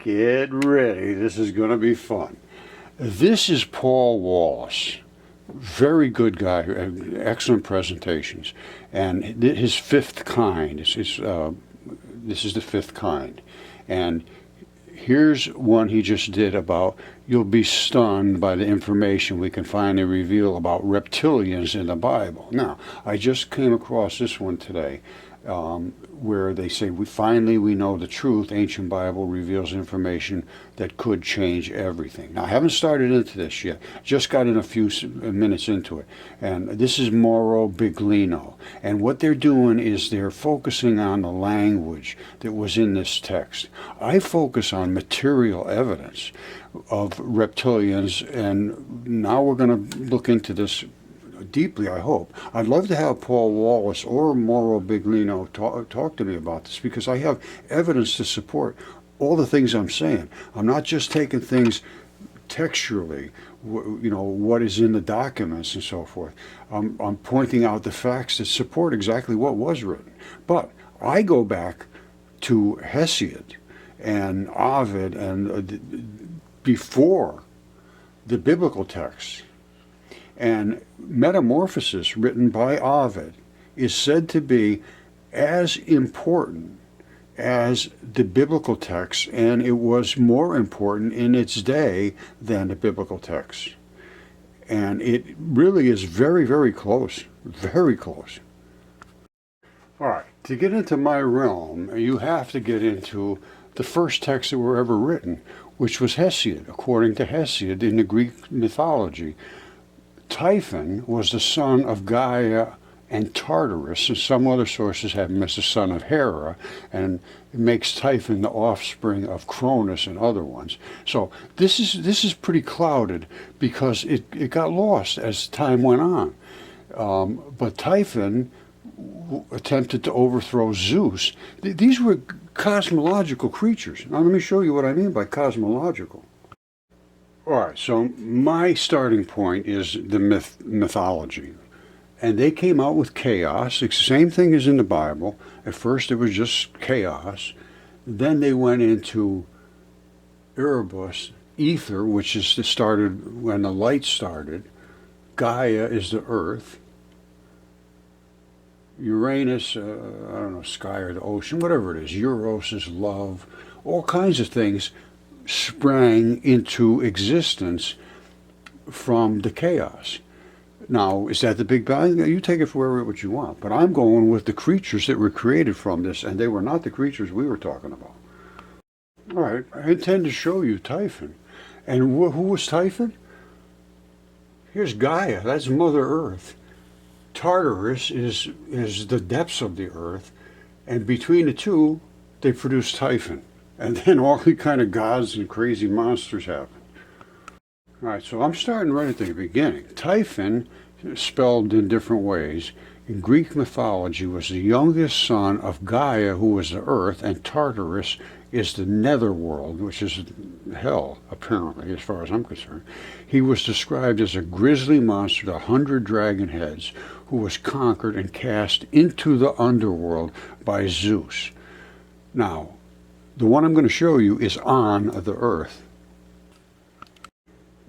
Get ready, this is going to be fun. This is Paul Wallace. Very good guy, excellent presentations. And his fifth kind, this is the fifth kind. And here's one he just did about, you'll be stunned by the information we can finally reveal about reptilians in the Bible. Now, I just came across this one today, where they say, we know the truth. Ancient Bible reveals information that could change everything. Now, I haven't started into this yet. Just got in a few minutes into it. And this is Mauro Biglino. And what they're doing is they're focusing on the language that was in this text. I focus on material evidence of reptilians, and now we're going to look into this deeply, I hope. I'd love to have Paul Wallace or Mauro Biglino talk to me about this, because I have evidence to support all the things I'm saying. I'm not just taking things textually, what is in the documents and so forth. I'm pointing out the facts that support exactly what was written. But I go back to Hesiod and Ovid and before the biblical text. And Metamorphosis, written by Ovid, is said to be as important as the biblical text, and it was more important in its day than the biblical text. And it really is very, very close, very close. All right, to get into my realm, you have to get into the first texts that were ever written, which was Hesiod. According to Hesiod, in the Greek mythology, Typhon was the son of Gaia and Tartarus, and some other sources have him as the son of Hera, and it makes Typhon the offspring of Cronus and other ones. So this is pretty clouded because it got lost as time went on. But Typhon attempted to overthrow Zeus. These were cosmological creatures. Now let me show you what I mean by cosmological. All right, so my starting point is the mythology. And they came out with chaos. It's the same thing as in the Bible. At first it was just chaos. Then they went into Erebus, ether, which is started when the light started. Gaia is the earth. Uranus, I don't know, sky or the ocean, whatever it is. Eros is love. All kinds of things sprang into existence from the chaos. Now, is that the Big Bang? You take it for what you want, but I'm going with the creatures that were created from this, and they were not the creatures we were talking about. All right, I intend to show you Typhon. And who was Typhon? Here's Gaia, that's Mother Earth. Tartarus is the depths of the earth, and between the two, they produce Typhon. And then all the kind of gods and crazy monsters happen. All right, so I'm starting right at the beginning. Typhon, spelled in different ways, in Greek mythology was the youngest son of Gaia, who was the earth, and Tartarus is the netherworld, which is hell, apparently, as far as I'm concerned. He was described as a grisly monster with 100 dragon heads, who was conquered and cast into the underworld by Zeus. Now, the one I'm going to show you is on the earth.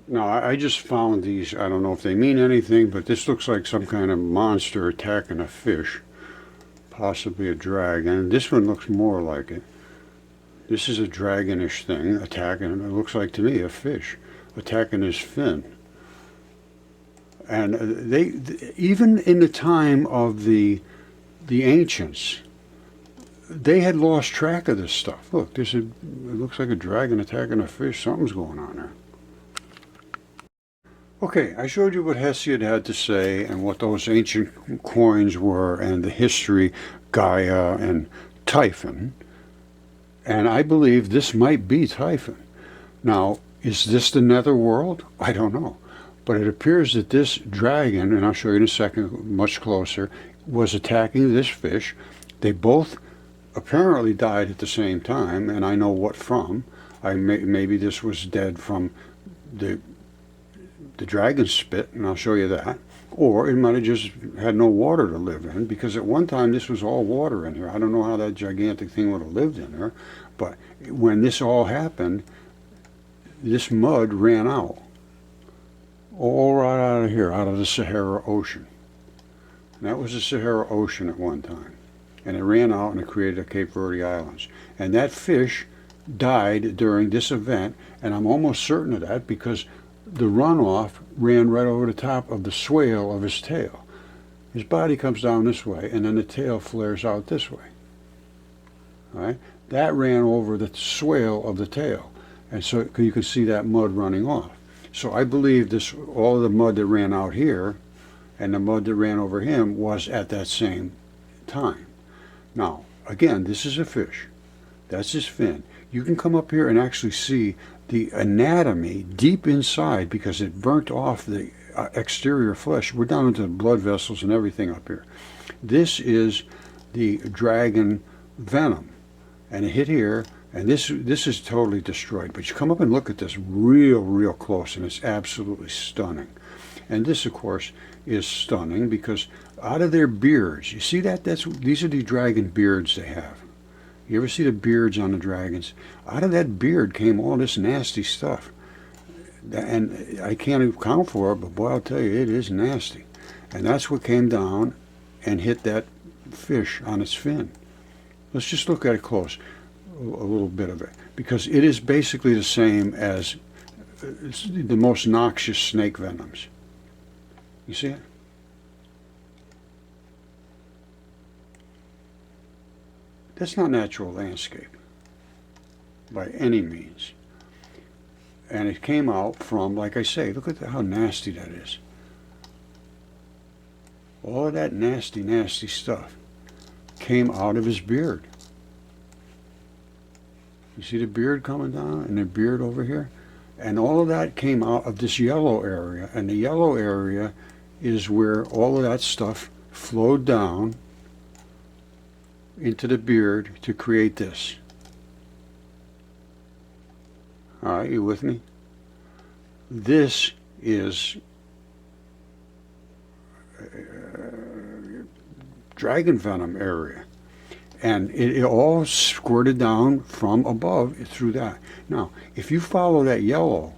Now, I just found these. I don't know if they mean anything, but this looks like some kind of monster attacking a fish, possibly a dragon. This one looks more like it. This is a dragonish thing attacking, it looks like to me a fish attacking his fin. And they, even in the time of the ancients, they had lost track of this stuff. Look, it looks like a dragon attacking a fish. Something's going on there. Okay, I showed you what Hesiod had to say and what those ancient coins were and the history, Gaia and Typhon. And I believe this might be Typhon. Now, is this the netherworld? I don't know. But it appears that this dragon, and I'll show you in a second much closer, was attacking this fish. They both apparently died at the same time, and I know what from. Maybe this was dead from the dragon spit, and I'll show you that. Or it might have just had no water to live in, because at one time this was all water in here. I don't know how that gigantic thing would have lived in there, but when this all happened, this mud ran out. All right out of here, out of the Sahara Ocean. And that was the Sahara Ocean at one time. And it ran out and it created the Cape Verde Islands. And that fish died during this event, and I'm almost certain of that because the runoff ran right over the top of the swale of his tail. His body comes down this way, and then the tail flares out this way. All right? That ran over the swale of the tail, and so you can see that mud running off. So I believe this, all of the mud that ran out here and the mud that ran over him was at that same time. Now, again, this is a fish. That's his fin. You can come up here and actually see the anatomy deep inside because it burnt off the exterior flesh. We're down into the blood vessels and everything up here. This is the dragon venom. And it hit here, and this is totally destroyed. But you come up and look at this real close, and it's absolutely stunning. And this, of course, is stunning because out of their beards, you see that? These are the dragon beards they have. You ever see the beards on the dragons? Out of that beard came all this nasty stuff. And I can't account for it, but boy, I'll tell you, it is nasty. And that's what came down and hit that fish on its fin. Let's just look at it close, a little bit of it, because it is basically the same as the most noxious snake venoms. You see it? That's not natural landscape by any means. And it came out from, like I say, look at how nasty that is. All of that nasty stuff came out of his beard. You see the beard coming down and the beard over here? And all of that came out of this yellow area. And the yellow area is where all of that stuff flowed down into the beard to create this. All right, you with me? This is dragon venom area. And it all squirted down from above through that. Now, if you follow that yellow,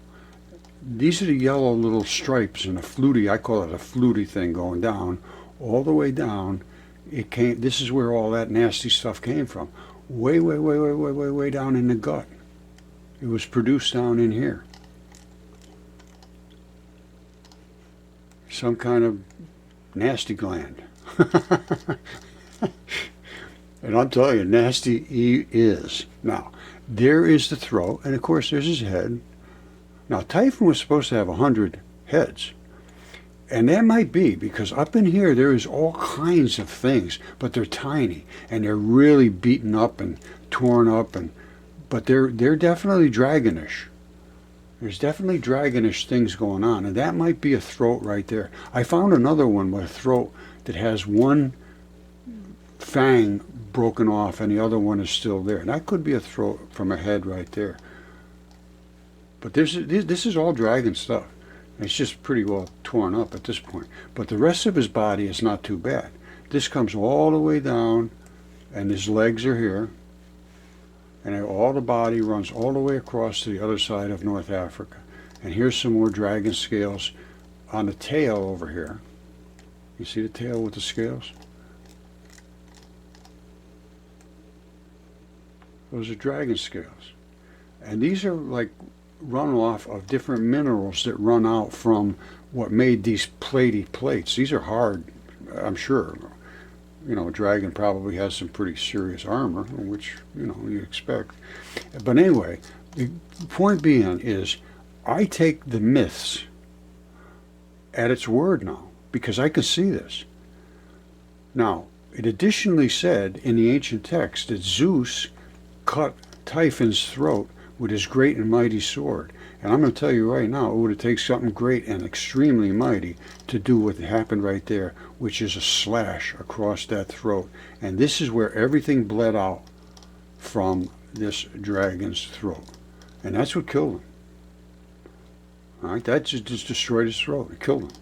these are the yellow little stripes and a fluty, I call it a fluty thing going down, all the way down. It came. This is where all that nasty stuff came from. Way down in the gut. It was produced down in here. Some kind of nasty gland. And I'll tell you, nasty he is. Now, there is the throat, and of course there's his head. Now, Typhon was supposed to have 100 heads. And that might be because up in here there is all kinds of things, but they're tiny and they're really beaten up and torn up, but they're definitely dragonish. There's definitely dragonish things going on, and that might be a throat right there. I found another one with a throat that has one fang broken off and the other one is still there. And that could be a throat from a head right there. But this is all dragon stuff. It's just pretty well torn up at this point. But the rest of his body is not too bad. This comes all the way down, and his legs are here. And all the body runs all the way across to the other side of North Africa. And here's some more dragon scales on the tail over here. You see the tail with the scales? Those are dragon scales. And these are like runoff of different minerals that run out from what made these platy plates. These are hard, I'm sure. You know, a dragon probably has some pretty serious armor, which, you know, you expect. But anyway, the point being is I take the myths at its word now, because I can see this. Now, it additionally said in the ancient text that Zeus cut Typhon's throat with his great and mighty sword. And I'm going to tell you right now, it would take something great and extremely mighty to do what happened right there, which is a slash across that throat. And this is where everything bled out from this dragon's throat. And that's what killed him. All right, that just destroyed his throat. It killed him.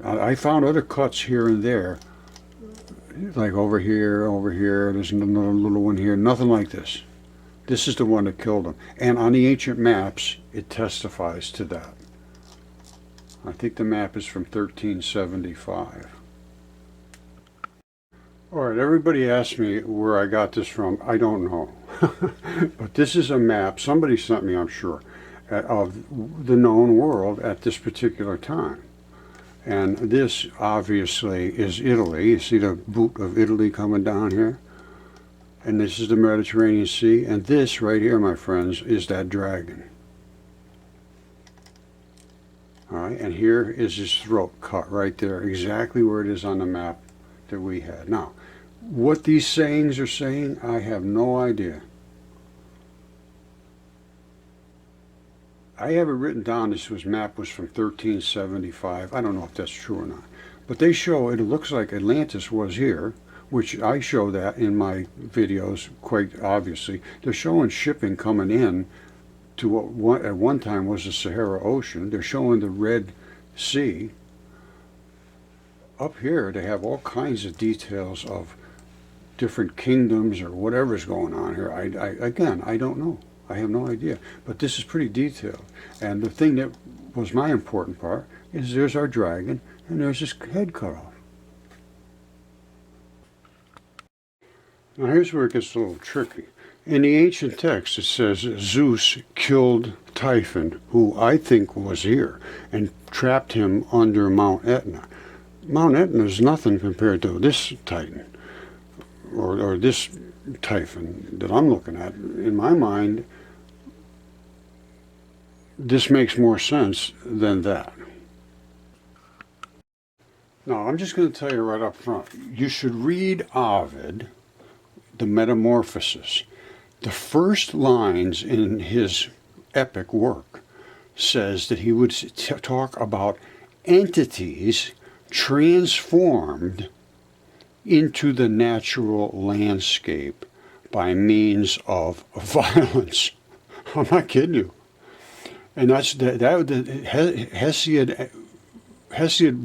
I found other cuts here and there, like over here, there's another little one here, nothing like this. This is the one that killed him. And on the ancient maps, it testifies to that. I think the map is from 1375. All right, everybody asked me where I got this from. I don't know. But this is a map, somebody sent me, I'm sure, of the known world at this particular time. And this, obviously, is Italy. You see the boot of Italy coming down here? And this is the Mediterranean Sea. And this right here, my friends, is that dragon. All right, and here is his throat cut right there, exactly where it is on the map that we had. Now, what these sayings are saying, I have no idea. I have it written down, map was from 1375. I don't know if that's true or not. But they show, it looks like Atlantis was here, which I show that in my videos quite obviously. They're showing shipping coming in to what at one time was the Sahara Ocean. They're showing the Red Sea. Up here, they have all kinds of details of different kingdoms or whatever's going on here. Again, I don't know. I have no idea. But this is pretty detailed. And the thing that was my important part is there's our dragon, and there's his head cut off. Now here's where it gets a little tricky. In the ancient text, it says Zeus killed Typhon, who I think was here, and trapped him under Mount Etna. Mount Etna is nothing compared to this Titan, or this Typhon that I'm looking at. In my mind, this makes more sense than that. Now, I'm just going to tell you right up front, you should read Ovid, the Metamorphoses. The first lines in his epic work says that he would talk about entities transformed into the natural landscape by means of violence. I'm not kidding you. And that's Hesiod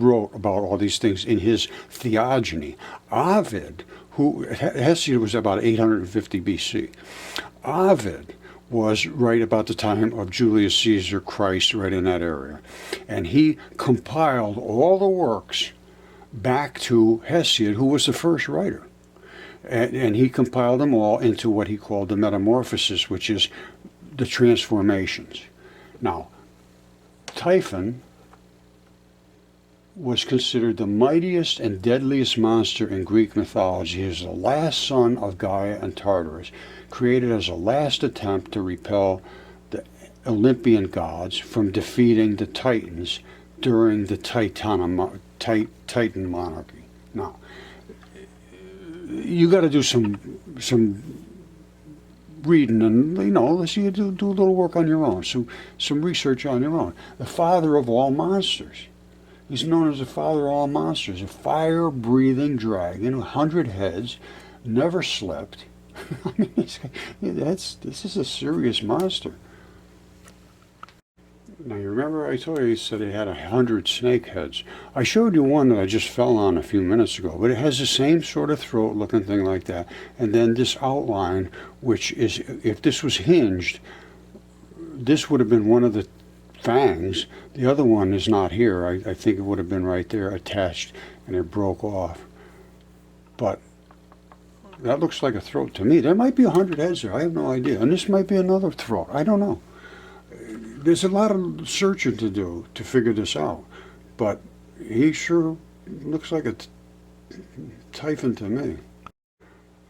wrote about all these things in his Theogony. Ovid, Hesiod was about 850 BC. Ovid was right about the time of Julius Caesar, Christ, right in that area. And he compiled all the works back to Hesiod, who was the first writer. And he compiled them all into what he called the Metamorphoses, which is the transformations. Now, Typhon was considered the mightiest and deadliest monster in Greek mythology. He was the last son of Gaia and Tartarus, created as a last attempt to repel the Olympian gods from defeating the Titans during the Titan monarchy. Now, you got to do some reading, and you do a little work on your own, some research on your own. The father of all monsters. He's known as the father of all monsters, a fire-breathing dragon, 100 heads, never slept. I mean, this is a serious monster. Now, you remember I told you he said he had 100 snake heads. I showed you one that I just fell on a few minutes ago, but it has the same sort of throat-looking thing like that. And then this outline, which is, if this was hinged, this would have been one of the fangs. The other one is not here. I think it would have been right there attached, and it broke off. But that looks like a throat to me. There might be 100 heads there. I have no idea. And this might be another throat. I don't know. There's a lot of searching to do to figure this out. But he sure looks like a Typhon to me.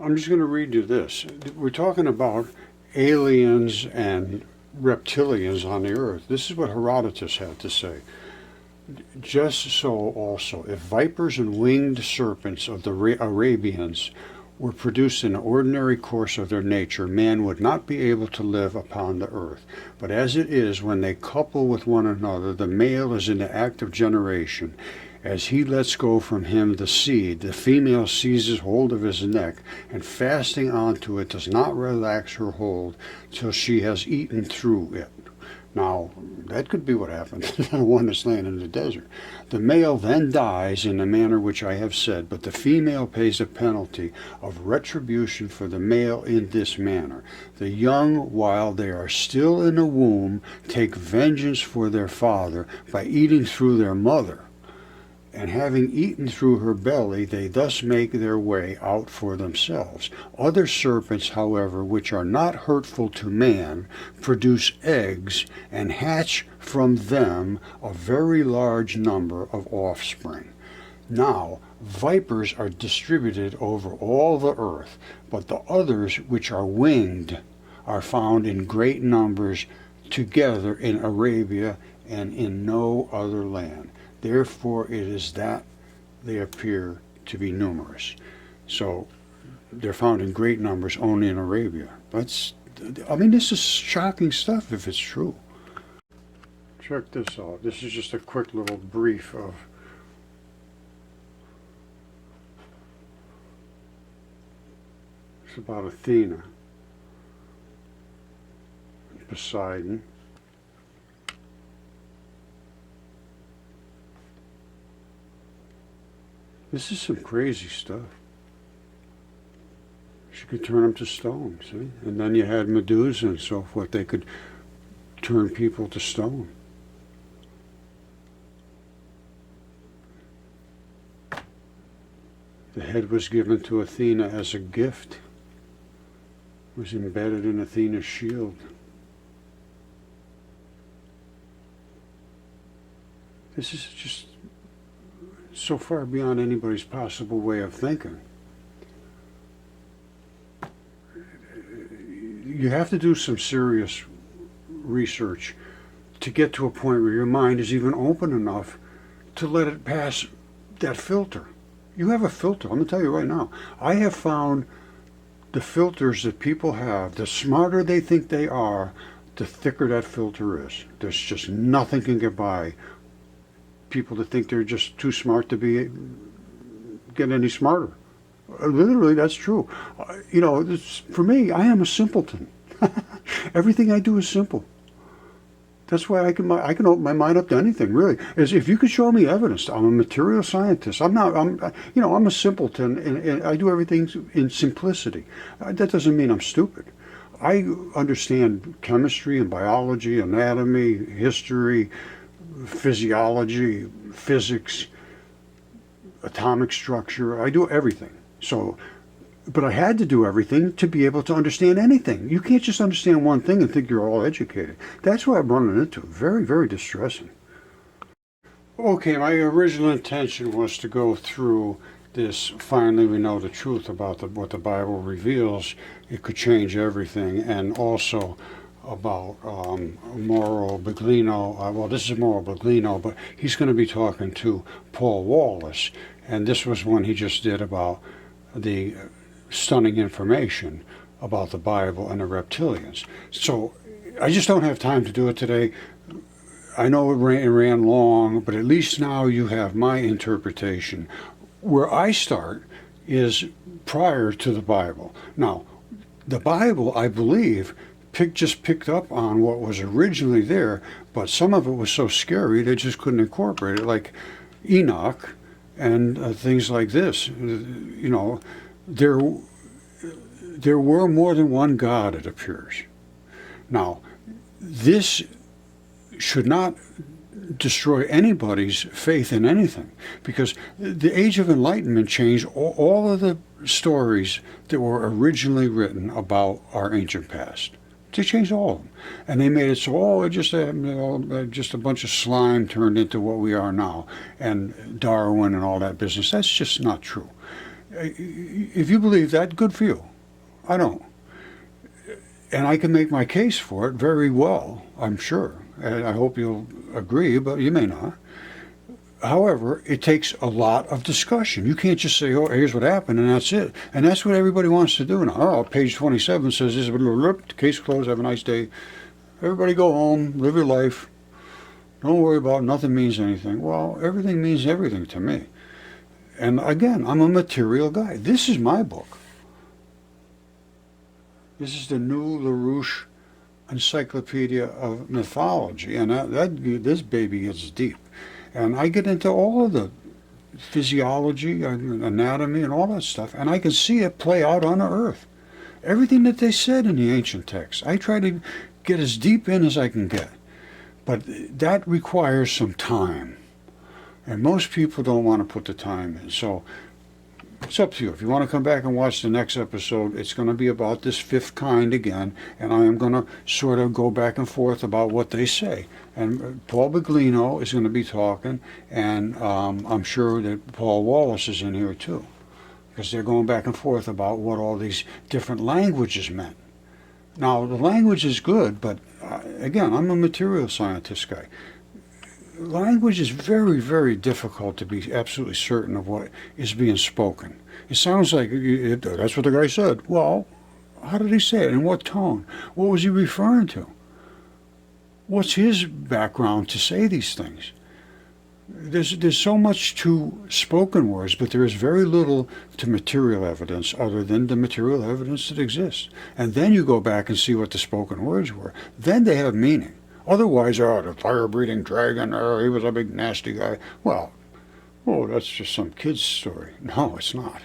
I'm just going to read you this. We're talking about aliens and reptilians on the earth. This is what Herodotus had to say. Just so also, if vipers and winged serpents of the Arabians were produced in the ordinary course of their nature, man would not be able to live upon the earth. But as it is, when they couple with one another, the male is in the act of generation. As he lets go from him the seed, the female seizes hold of his neck, and fasting onto it does not relax her hold till she has eaten through it. Now, that could be what happened to the one that's laying in the desert. The male then dies in the manner which I have said, but the female pays a penalty of retribution for the male in this manner. The young, while they are still in the womb, take vengeance for their father by eating through their mother. And having eaten through her belly, they thus make their way out for themselves. Other serpents, however, which are not hurtful to man, produce eggs, and hatch from them a very large number of offspring. Now, vipers are distributed over all the earth, but the others which are winged are found in great numbers together in Arabia and in no other land. Therefore it is that they appear to be numerous. So they're found in great numbers only in Arabia. This is shocking stuff if it's true. Check this out. This is just a quick little brief of it's about Athena, Poseidon. This is some crazy stuff. She could turn them to stone, see? And then you had Medusa and so forth. They could turn people to stone. The head was given to Athena as a gift. It was embedded in Athena's shield. This is just so far beyond anybody's possible way of thinking. You have to do some serious research to get to a point where your mind is even open enough to let it pass that filter. You have a filter. I'm going to tell you right now. I have found the filters that people have, the smarter they think they are, the thicker that filter is. There's just nothing can get by people that think they're just too smart to get any smarter. Literally, that's true. For me, I am a simpleton. Everything I do is simple. That's why I can open my mind up to anything. Really, as if you could show me evidence. I'm a material scientist. I'm a simpleton, and I do everything in simplicity. That doesn't mean I'm stupid. I understand chemistry and biology, anatomy, history, physiology, physics, atomic structure. I do everything. But I had to do everything to be able to understand anything. You can't just understand one thing and think you're all educated. That's what I'm running into. Very, very distressing. Okay, my original intention was to go through this, finally we know the truth about what the Bible reveals. It could change everything, and also about Mauro Baglino. Well, this is Mauro Baglino, but he's going to be talking to Paul Wallace, and this was one he just did about the stunning information about the Bible and the reptilians. So I just don't have time to do it today. I know it ran long, but at least now you have my interpretation. Where I start is prior to the Bible. Now, the Bible, I believe, just picked up on what was originally there, but some of it was so scary they just couldn't incorporate it, like Enoch and things like this. There were more than one God, it appears. Now, this should not destroy anybody's faith in anything, because the Age of Enlightenment changed all of the stories that were originally written about our ancient past. They changed all of them, and they made it so just a bunch of slime turned into what we are now, and Darwin and all that business. That's just not true. If you believe that, good for you. I don't, and I can make my case for it very well, I'm sure. And I hope you'll agree, but you may not. However, it takes a lot of discussion. You can't just say, oh, here's what happened, and that's it. And that's what everybody wants to do now. Oh, page 27 says this, case closed, have a nice day. Everybody go home, live your life. Don't worry about it, nothing means anything. Well, everything means everything to me. And again, I'm a material guy. This is my book. This is the new LaRouche encyclopedia of mythology, and this baby gets deep. And I get into all of the physiology, anatomy, and all that stuff, and I can see it play out on Earth. Everything that they said in the ancient texts, I try to get as deep in as I can get. But that requires some time. And most people don't want to put the time in. So it's up to you. If you want to come back and watch the next episode, it's going to be about this fifth kind again, and I am going to sort of go back and forth about what they say. And Paul Baglino is going to be talking, and I'm sure that Paul Wallace is in here too, because they're going back and forth about what all these different languages meant. Now, the language is good, but again, I'm a material scientist guy. Language is very, very difficult to be absolutely certain of what is being spoken. It sounds like that's what the guy said. Well, how did he say it? In what tone? What was he referring to? What's his background to say these things? There's so much to spoken words, but there is very little to material evidence other than the material evidence that exists. And then you go back and see what the spoken words were. Then they have meaning. Otherwise, the fire-breathing dragon, he was a big nasty guy. Well, that's just some kid's story. No, it's not.